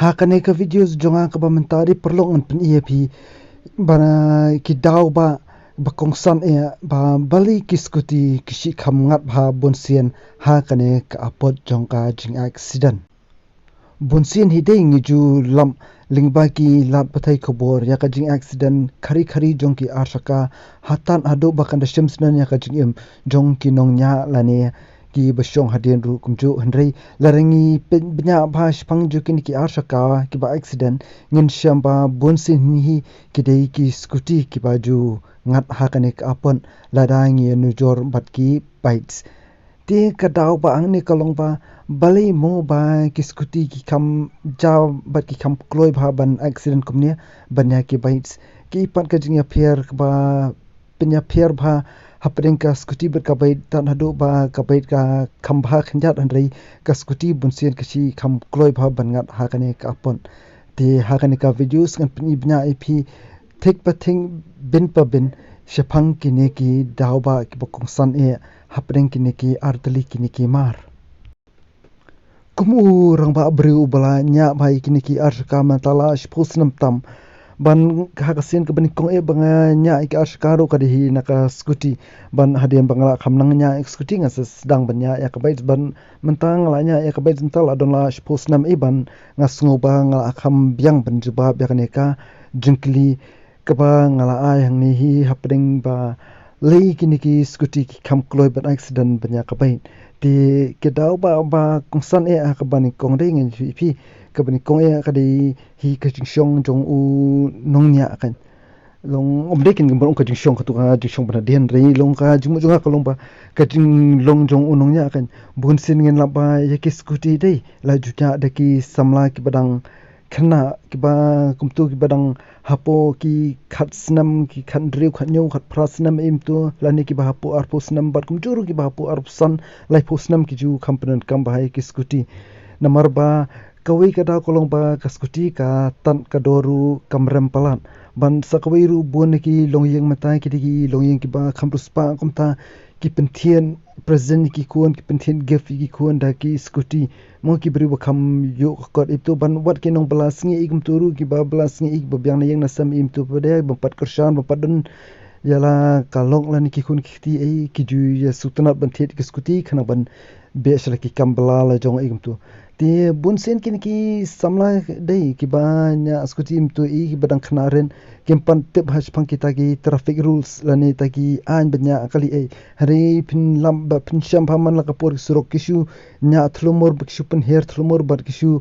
Hakane ka videos jonga ka bamentari perlong an pen EAP bana ki daw ba kongsan ba bali kiskuti kishi kham ngat ba bonsian hakane ka apot jong ka jing accident bonsian hidei ngiju lam lingba ki lat pathai khobor ya ka jing accident khari khari jong ki arsaka hatan ado bakan da shemsnan ya ka jing em jong ki nong nya lane ki basyong hadien ru kumju hendrei larangi benya ba shpang ju kin ki arsaka ki ba accident ngin shamba bonsin hi ki dei ki scooty ki ba ju ngat hakane ka apon ladangi nujor bat ki bites ti ka daw ba ang ni kalong ba balai mo ba ki scooty ki kam ja bat ki kam kloi ba ban accident kumne banya ki bites ki pat ka jing ya pher ba penya pher ba hapring ka scooty ber ka bait tan hadu ba ka bait ka khamba khanjat anrei ka scooty bunsian ka si kham kloi ba ban ngat hakane ka apon ti hakane ka videos kan pni bnya ip thik pa thing bin pa bin shapang kine ki dawba ki bokong san hapring kine ki artali kine ki mar kumu rang ba breu bala nya bai kine ki arka matala spulsnam tam ban hakasin ka banikong banga nya ik askaro kadihi naka scooty ban hadian bangala khamnang nya scooty nga sedang banya ya kabait ban mentang la nya ya kabait sental adon la spulsnam ban ngasngo ba ngala kham biang ban jubab ya kaneka jingkli kaba ngala ayang ni hi hapring ba lei kini ki scooty ki kham kloi ban accident banya kabait ti kedau ba kongsan ka banikong dei ngin fi kabani kong ka di hi ka jingshong jong u nongnya kan long omdekin ngam ka jingshong ka tu ka jingshong bana den rei long ka jimu jonga ka long ba ka jing long jong u nongnya kan bun sin ngin la ba ya ki scooty dei la juja da ki samla ki badang khana ki ba kumtu ki badang hapo ki khat snam ki khan driu khat nyu khat prasnam im tu lani ki ba hapo arpo snam bar kum juru ki ba hapo arpsan lai posnam ki ju kampan kam ba ki scooty namar ba kawi kada kolong ba ka scooty ka tan ka doru kamrem palan ban sakawai ru bon ki longyeng mata ki digi longyeng ki ba khamruspa kumta ki penthian present ki kuan ki penthian gift ki kuan da ki scooty mo ki bri ba kham yo kot itu ban wat ki nong balas ngi igum turu ki ba balas ngi ig ba byang na yang nasam im tu pade ba pat kershan ba padun yala kalong lan ki kun ki ti ki ju ya sutanat ban thet ki scooty khana ban be sala ki kambala la jong igum tu ti bunsen kin ki samla dei ki banya scooty im tu ki badang khnaren kimpan tip has phang kita ki traffic rules lani ta ki an banya akali hari pin lam ba pin sham phaman la kapor surok kishu nya thlumor bikshu pin her thlumor bar kishu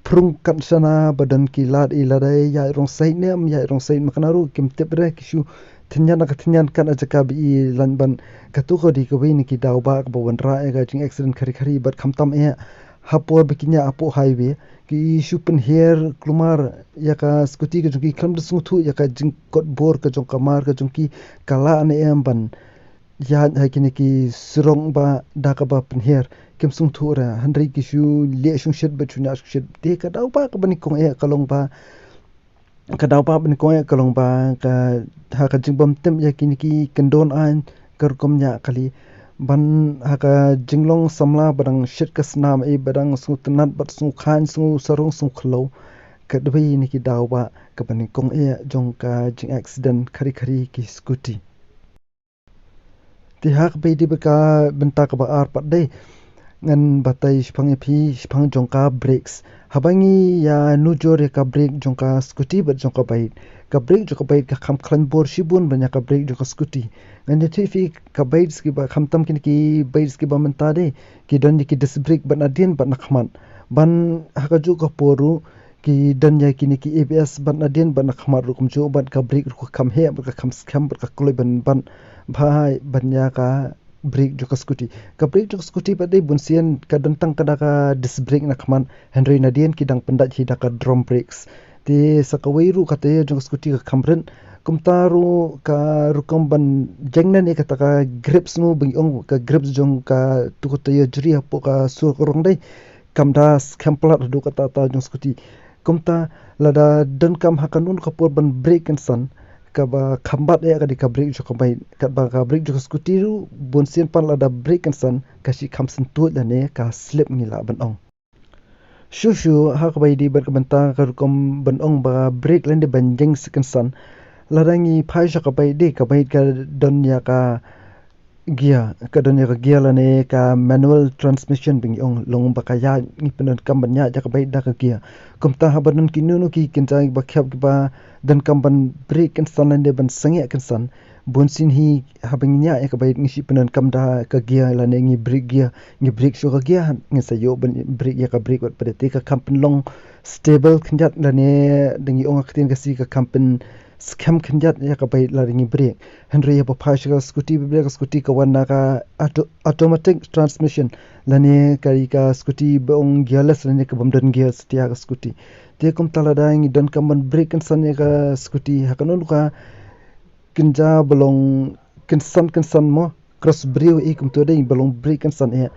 prung kan sana badan ki lad iladai ya rong sai nem ya rong sai maknaru kim tip re kishu tinyan ka tinyan kan ajaka bi lanban katu ko di ko ni ki dawba ka bawan ra ga jing accident khari khari bat khamtam hapor bikinya apo highway ki shupen her klumar ya ka scooty ka jungki klam sung thu ya ka jing kot bor ka jong kamar ka jungki kala ane ban ya hakini ki surong ba da ka ba pen her kim sung thu ra handri ki shu le shung shet ba chunya shung shet te ka daw ba ka bani kong kalong ba ka daw ba bani kong kalong ba ka ha ka jing bam tem ya kini ki kendon an kar kom nya kali ban haka jinglong samla badang shit ka snam badang su tanat bat su khan su sarung su khlo ka dbai ni ki dawba ka bani kong jong ka jing accident khari khari ki scooty ti hak be di ka benta ka ba ar pat dei ngan batai shpang phi shpang jong ka brakes habangi ya nujor ka brake jong ka scooty bat jong ka bait ka brake jong ka bait ka kham khlan bor shibun banya ka brake jong ka scooty ngan ti fi ka bait ki ba khamtam kin ki bait ki ba manta de ki don ki dis brake ban adin ban nakhman ban haka ju ka poru ki dan ya ki abs ban adin ban nakhmar ru kum ju ban ka brake ru kham he ba ka kham scam ba ka kloi ban bhai banya ka brake jo ka brake jo ka scooty ba dei bunsian ka dantang kada ka dis brake nakhman henry nadien ki dang pandat hi da ka drum brakes te sakawai ru ka te jo ka scooty ka khamren kumtaru ka rukom ban jengnan e kata ka grips mu bing ka grips jong ka tukota ya juri apo ka sur korong dai kamda skamplat du kata ta jong scooty kumta lada dan kam hakanun ka por ban brake and san ka ba khambat ka di ka brake jo ka bai ka ba ka brake jo ka scooty ru bonsian pan lada brake and san ka si khamsin tu la ne ka slip ngila ban ong Shushu hak bai di berkebentang kerukom benong ba break lan de banjeng sekensan ladangi phaisha ka bai de ka bai ka donya ka gia la ne ka manual transmission bing ong long ba ka ya ni penon kam banya ja ka bai da ka gia kum ta ha banon ki nunu ki kinjang ba khyap ba dan kam ban break kan san lan de ban sange kan san bonsin hi habang nya ka bai ngi si penon kam da ka gia la ne ngi break sho ka gia ngi sa yo ban break ya ka break wat pada te ka kam long stable khnjat la ne dengi ong aktin ka si ka kam scam khnjat ya ka bai la ringi break henry ya pa phasha scooty break scooty ka wana ka automatic transmission lane kari ka scooty bong gearless lane ka bomdan gear stia ka scooty te kum tala da ngi don kaman break kan san ka scooty hakanon ka kinja belong kinsan mo cross brew e kum to dai belong break kan san e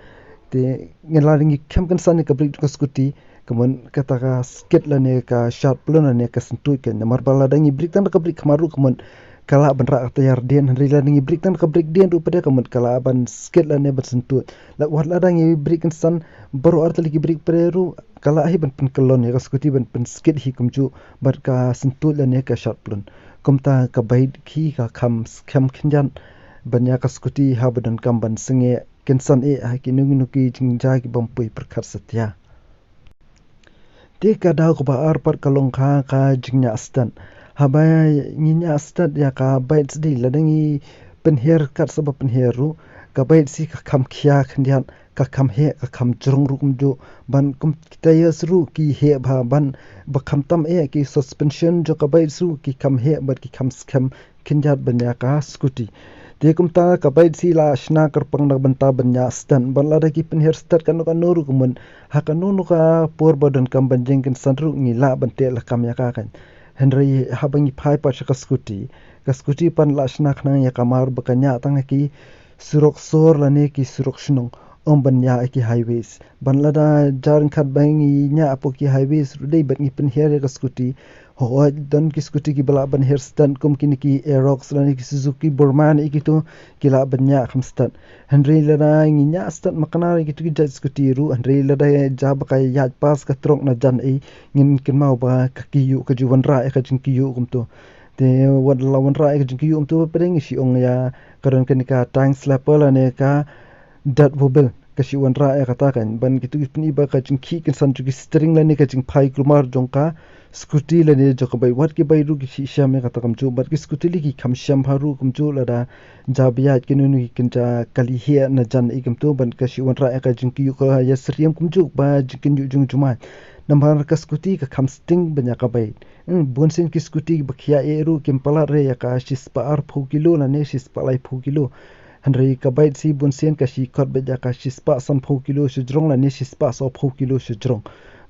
te ngela ringi kem kan san ka break ka scooty kemudian kata skit lah ni ka sharp pun lah ni ka sentuh kan namar bala dangi break tan ka break kamaru kemudian kala benra kata yardian rila dangi break tan ka break dian tu pada kemudian kala ban skit lah ni bersentuh la war la dangi break kan san baru arti lagi break peru kala hi ban penkelon ya ka skuti ban pen skit hi kumju bar ka sentuh lah ni ka sharp pun kumta ka baid ki ka kam khinjan banyak ka skuti ha badan kam ban senge kensan e ha ki nungi jingja ki bampui perkhat setia Tika daw ko ba arpat kalong ka jingnya astan. Habay nginya astan ya ka bait di ladangi penher kat sebab penheru ka bait si ka kam khia khndian ka kam he ka kam jrong ru kumjo ban kum kita ya sru ki he ba ban ba kam tam e ki suspension jo ka bait sru ki kam he ba ki kam skam khnjat banya ka scooty Dia kumta ka bait si la shna karpang na banta banya stan ban la daki penher stat kan nuru kumun hakanu ka por badan kam banjeng kan sanru ngila bante la kam ya kan henry habangi phai pa ka scooty pan la shna khna ya kamar bakanya tang ki surok sor la ne ki surok shnong banya ki highways ban la da jarn khat bangi nya apo ki highways rudai ban ngi penher ka scooty ho dan ki scooty ki bala ban herstan kum kini ki Aerox la ni ki Suzuki Burman ikitu kila banya khamstan Henry la da nginya stat makana ikitu ki scooty ru Henry la da jab ka ya pas ka trok na jan e ngin kin mau ba ka kiyu ka juwan ra ka jin kiyu kum to te wad la wan ra ka jin kiyu to pedeng si ong ya karon kan ka tank slapper la ne ka dat wobel kasi wan ra kata kan ban gitu ni ba ka jin ki kan san ki string la ne ka jin phai kumar jongka scooty la ne jo ka bai wat ki bai ru ki sham kata kam chu bat ki scooty li ki kham sham haru kum chu la da jabiya ki nu ki kin ja kali he na jan ikum tu ban ka shi wan ra ka jin ki ko ya sriam kum chu ba jikin ju jung juma nambar ka scooty ka kham sting banya ka bai bonsen ki scooty ba khia e ru kim pala re ya ka shis pa ar phu kilo la ne shis pa lai phu kilo Henry ka bait si bonsen ka shi kot ba ka shis pa san phu kilo shjrong la ne shis pa so phu kilo shjrong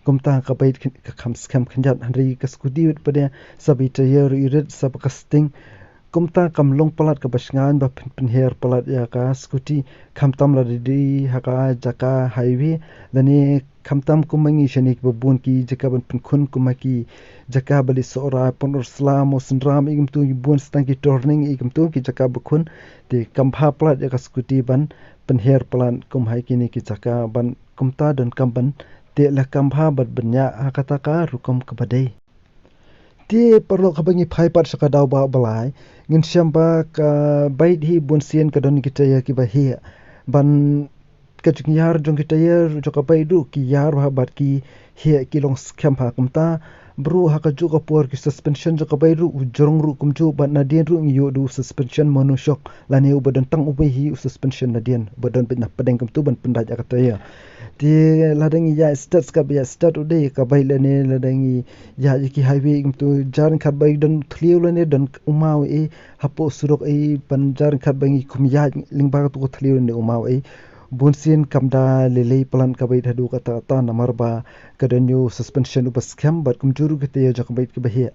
kumta ka bait ka kham scam khanjat Henry ka scooty pada sabi tayer irit sab ka sting kumta kam long palat ka basngan ba pin her palat ya ka scooty kham tam la di haka jaka highway lani kham tam kumangi shanik babun ki jaka ban pin khun kumaki jaka bali sora ponor slam osnram igum tu bun stang ki turning igum tu ki jaka bukhun te kam pha palat ya ka scooty ban pin her palan kum hai ki ni ki jaka ban kumta dan kam ban te la kam pha bat banya hakata ka rukom kabadai Ti perlu kabangi phai pat saka daw ba balai ngin syamba ka bait hi bonsian ka don kita ya ki bahi ban ka yar jong kita ya jo ka baidu ki yar ba bat ki he ki long scam ha kumta bro ha ka ju ka por ki suspension jo ka baidu jorong ru kum ju ban na dien ru ngi yo du suspension monu shock la ne u badan tang u hi suspension na dien badan bin na padeng kum tu ban pendaj ka ta ya ti ladangi ya stats ka ya stat ude ka bai le ne ladangi ya ki highway tu jar khat bai dan thliu le ne dan umau e hapo surok e pan jar khat bai khum ya lingba tu thliu ne umau e bunsin kamda lele plan ka bai thadu ka ta namar ba ka danyu suspension up scam bat kum juru ke te jak bai ki bai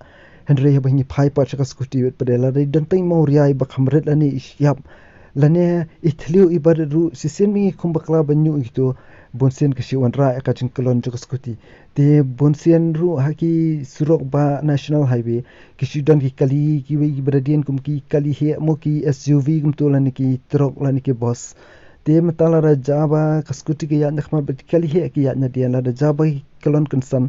Henry ba ngi phai pa chaka scooty wet padela dai dan tai mo riai ba khamret ani yap lane ithliu ibar ru sisen mi khumbakla banyu itu bonsian kasi wanra ka jingkalon jok scooty te bonsian ru haki surok ba national highway kisi dan ki kali ki wi bradien kum ki kali he mo ki SUV kum to lan ki truck lan ki bus Te matala raja ba kaskuti ke ya nakma kali he ke ya na dia la raja ba kelon kensan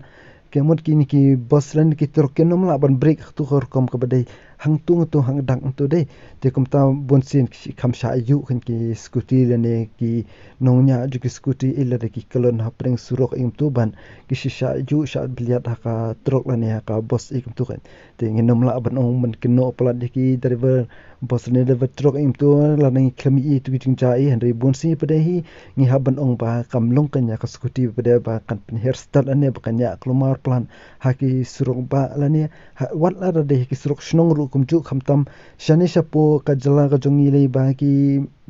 kemut kini ki bosran ki turken nom la ban break tu kor kom ke badai hang tu hang dang tu dei te kom ta bonsin kam sha yu kan ki skuti ne ki nongnya ju ki skuti ila de ki kelon ha preng surok im tu ban ki sha yu sha bliat ha ka trok la ne ha ka bos ikum tu kan te nginom la ban ong man kino plat de ki driver bos ne de trok im tu la ne klami i tu jing ja i henry bonsi pade hi ngi ha ban ong ba kam long kan ya ka skuti pade ba kan pen hairstyle ane ba kan ya klumar plan ha ki surok ba la ne wat la de ki surok shnong ru kum ju kham tam shani shapo ka jala ka jongi le ba ki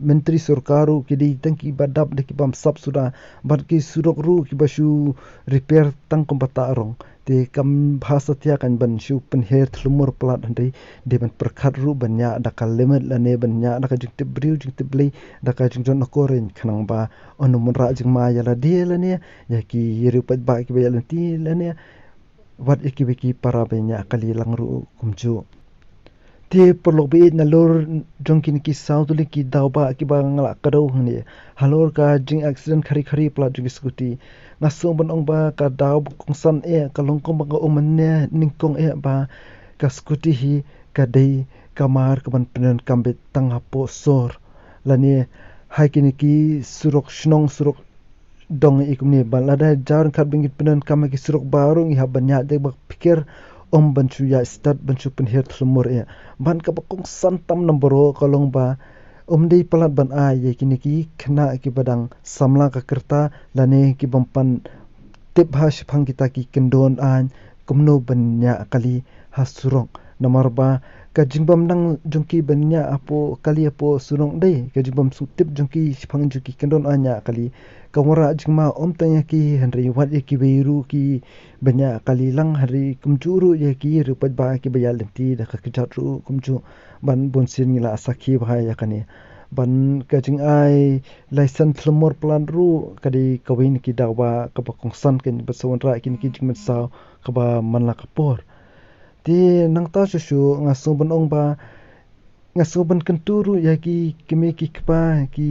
menteri sarkaru ki di tangki badap de ki bam sap suda bar ki surok ru ki basu repair tang kom bata arong te kam bhasa tia kan ban shu pen her thlumur plat handai de ban perkhat ru banya da kal lemet la ne banya da ka jing te briu jing te blei da ka jing jon koren khanang ba onumun ra jing ma ya la de la ne ya ki yeru pat ba ki ba ya ti la ne wat iki para banya kali lang ru kumju te perlok be na lor jongkin ki sauduli ki dauba ki ba ngala kadau hne halor ka jing accident khari pla jing skuti ngasong ban ong ba ka daw kongsan e ka longkong ba ka omanne ningkong e ba ka skuti hi ka dei kamar ka ban penen kambe tang hapo sor lani haikini ki surok shnong surok dong ikumni balada jar khat bingit penen kam ki surok barung i habanya de ba pikir ban chu ya start ban chu pen her thlumur e ban ka bakong santam nomboro kalong ba dei palat ban a ye kini ki khna ki badang samla ka kerta lane ki bampan tip ha shphang kita ki kendon an kumno banya kali hasurong namar ba ka jingbam nang jungki banya apo kali apo surong dei ka jingbam su tip jungki shphang jungki kendon anya kali kamara jingma tanya ki henry wat ki beiru ki banya kali lang hari kumjuru ye ki rupat ba ki bayal lenti da ka kijat ru kumju ban bonsin ngila sakhi bhai ya kani ban ka jing ai license thlumor plan ru kadi kawin ki dawa ka bakong san ken bason ra kin ki jingman saw ka ba manla kapor ti nang ta shu ngaso ban ong ba ngaso ban kenturu ya ki kime ki kpa ki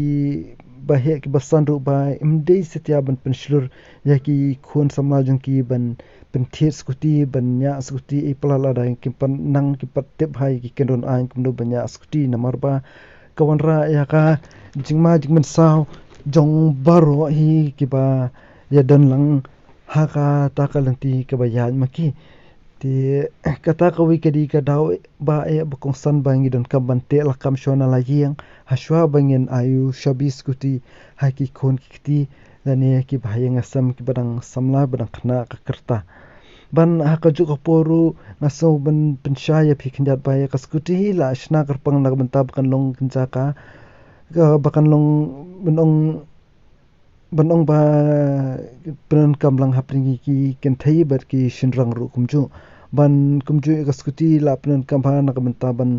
bahe ki basan ru ba imdei setia ban penslur ya ki khun samla jung ki ban penthet skuti banya skuti e plala da ki pan nang ki patte bhai ki kendon ain kumno banya skuti namar ba kawanra ya ka jingma jingman saw jong baro hi ki ba ya dan lang ha ka ta ka lanti ka ba ya maki ti kata ka wi kadi ka daw ba e bakong san bangi don ka bante la kam shona la yeng hashwa bangin ayu shabi skuti haki khon kiti lani ki bhayeng asam ki badang samla badang khna ka kerta ban haka juk poru ngaso ban penshaya phi khinjat ba ka skuti la shna karpang na ban tab kan long kinja ka bakan long banong ba pen kamlang hapringi ki kenthai bar ki shinrang ru kumju ban kumju ka skuti la pen kamha na ka banta ban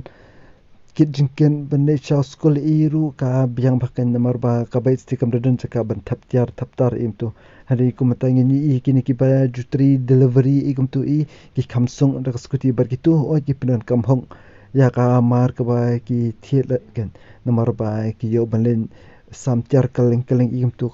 kit jingken ban ne cha school iru ka biang bakan namar ba ka bait sti kam redon chaka ban thaptar im tu hari kumata ngi i kini ki ba jutri delivery i kum tu i ki khamsung da skuti bar ki tu o ki pen kam hong ya ka mar ka ba ki thiet gen namar ba ki yo ban len samtiar kaleng im tu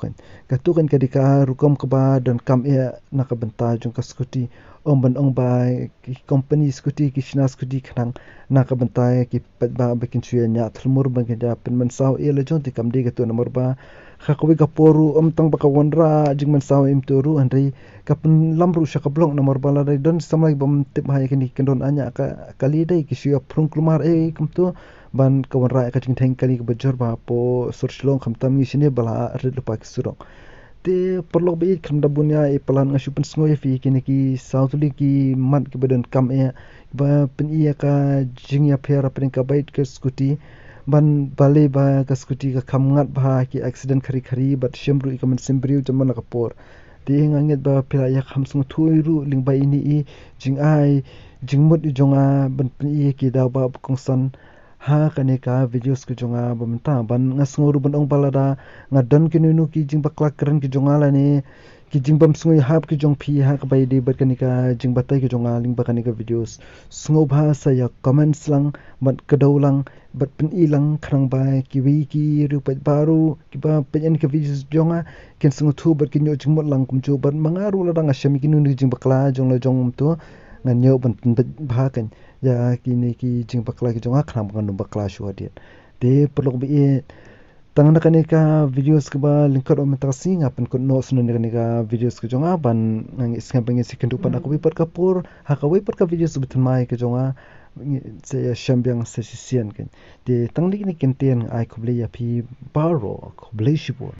kan kadika rukom ka ba dan kam e na ka banta jung ka skuti ban ong ba ki company skuti ki shna skuti khnang na ka banta ki pat ba bakin chuya nya thlmur bang da pen man saw e le jon ti kam de ga tu namar ba kha ko ga poru tang ba ka wanra jing man saw im tu ru andrei ka pen lamru sha ka blong namar ba la dai don samai bam tip ha ki kendon anya ka kali dai ki shya prung klumar e kum tu ban ka wanra ka jing theng kali ka bajor ba po surchlong kham tam ni sine bala red pa ki surong te perlok be kham da bunya e plan nga shupen sngoy fi kini ki sautuli ki mat ki badan kam e ba pen iya ka jing ya phera pen ka bait ka skuti ban bale ba ka skuti ka kham ngat ba ki accident khari bat shemru i kaman simbriu jaman ka por te nganget ba phira ya kham sung thui ru ling ba ini i jing ai jingmut i jonga ban pen iya ki da ba kong san ha kane ka videos ku jonga bamta ban ngasngoru ban ong balada ngadan kinunu ki jing bakla keren ki jonga la ne ki jingbam sungoi hap ki jong phi ha ka bai de bat kanika jingbatai ki jong aling ba kanika videos sungo bha sa ya comments lang bat kadau lang bat pen ilang khrang bai ki wi ki rupat baru ki ba pen ka videos jonga ken sungo thu bat ki nyo jingmot lang kum chu bat mangaru la dang asham ki nu jing bakla jong la jong tu ngan nyo ban bha kan ya ki ni ki jing bakla ki jonga khrang ban bakla shu adiat de perlu bi tangan kanika videos ke ba lingkar o mentasi ngapan ko no sunan kanika videos ke jonga ban nang isnga bangi second upan aku wipat kapur haka wipat ka videos betul mai ke jonga saya syambiang sesisian kan de tanglik ni kenten ai kuble ya pi baro kuble shibur